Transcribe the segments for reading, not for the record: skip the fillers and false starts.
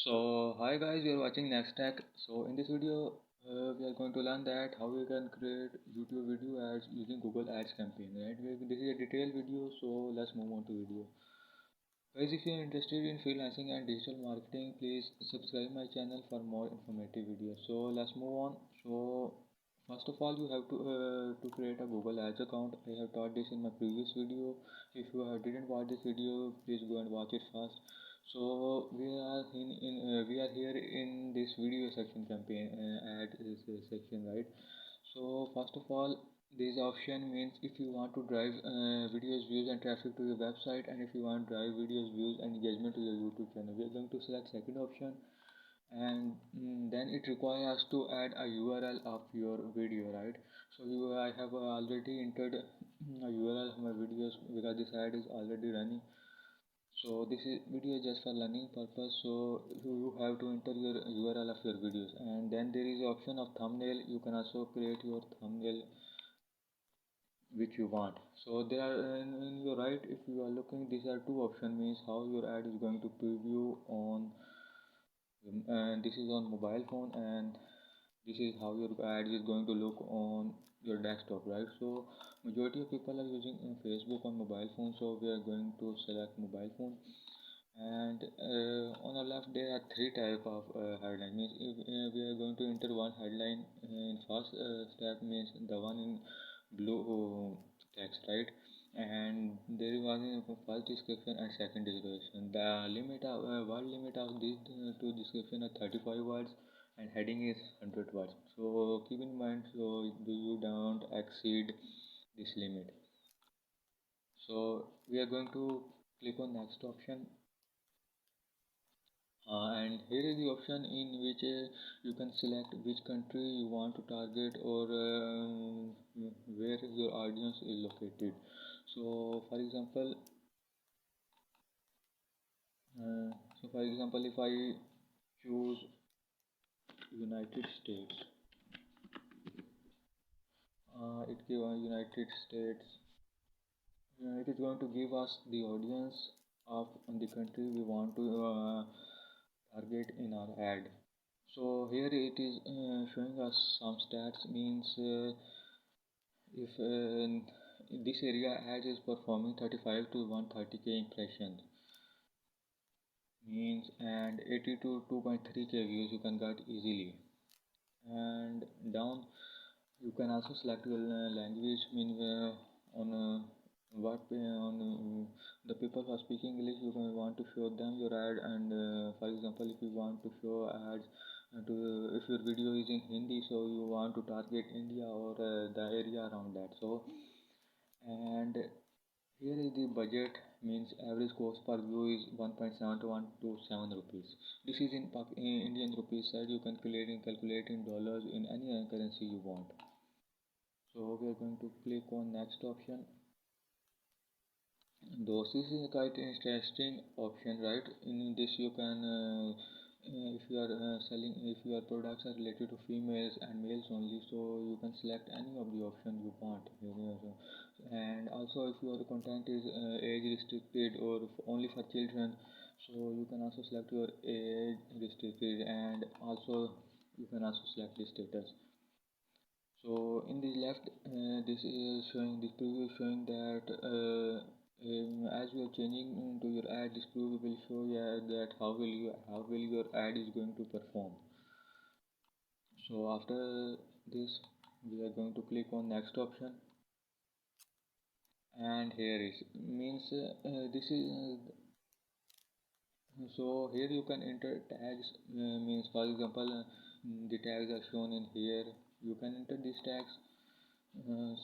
Hi guys, we are watching Next Tech. So in this video, we are going to learn that how we can create YouTube video ads using Google Ads campaign. Right? This is a detailed video, so let's move on to video. Guys, if you are interested in freelancing and digital marketing, please subscribe my channel for more informative videos. So let's move on. So first of all, you have to create a Google Ads account. I have taught this in my previous video. If you didn't watch this video, please go and watch it first. So we are here in this video section campaign ad section, right? So first of all, this option means if you want to drive videos, views and traffic to your website, and if you want to drive videos, views and engagement to your YouTube channel, we are going to select second option, and then it requires us to add a URL of your video, right? So I have already entered a URL of my videos because this ad is already running. So this is video just for learning purpose, so you have to enter your URL of your videos, and then there is the option of thumbnail. You can also create your thumbnail which you want. So there are in your right, if you are looking, these are two options, means how your ad is going to preview on and this is on mobile phone, and this is how your ad is going to look on your desktop, right? So majority of people are using Facebook on mobile phone, so we are going to select mobile phone. And on the left there are three type of headline, means if we are going to enter one headline in first step, means the one in blue text, right? And there is one in first description and second description. The limit of word limit of these two description are 35 words and heading is 100 words. So keep in mind, so you don't exceed this limit. So we are going to click on next option. And here is the option in which you can select which country you want to target, or where your audience is located. So for example, if I choose United States, it give United States. It is going to give us the audience of the country we want to target in our ad. So here it is showing us some stats, means if this area ad is performing 35 to 130k impressions, means, and 80 to 2.3k views you can get easily. And down you can also select your language, means on what on the people who are speaking English, you can want to show them your ad. And for example, if you want to show ads to, if your video is in Hindi, so you want to target India or the area around that. So and here is the budget, means average cost per view is 1.7 to 1 to 7 rupees. This is in Indian rupees side. You can calculate in dollars in any currency you want. So we are going to click on next option. This is quite interesting option, right? In this you can if you are selling, if your products are related to females and males only, so you can select any of the option you want here. And also if your content is age restricted or only for children, so you can also select your age restricted, and also you can also select the status. So in the left, this is showing, this preview is showing that as you are changing to your ad, this preview will show you that how will your ad is going to perform. So after this, we are going to click on next option, and here is, means this is so here you can enter tags, means for example the tags are shown in here. You can enter these tags.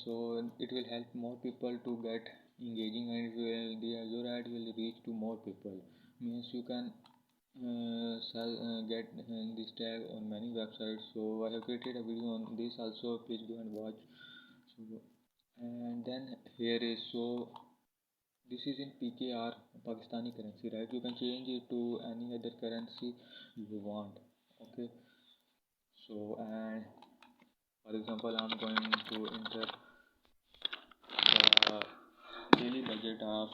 So it will help more people to get engaging, and your ad will reach to more people. Means you can get this tag on many websites. So I have created a video on this also. Please go and watch. So, and then here is, so this is in PKR, Pakistani currency, right? You can change it to any other currency you want. Okay. So and for example, I'm going to enter the daily budget of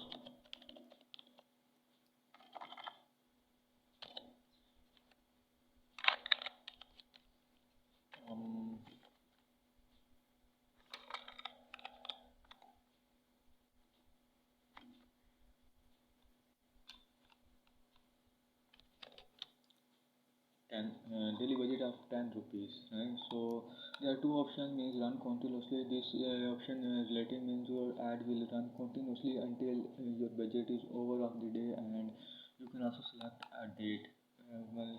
daily budget of 10 rupees, right? So there are two options, means run continuously. This option related means your ad will run continuously until your budget is over of the day, and you can also select a date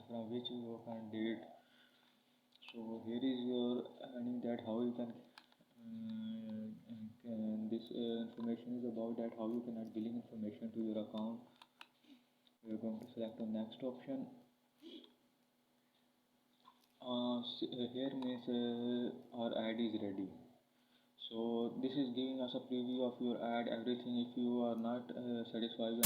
from which you can date. So here is your earning, that how you can this information is about that how you can add billing information to your account. We are going to select the next option. Here means our ad is ready. So this is giving us a preview of your ad, everything. If you are not satisfied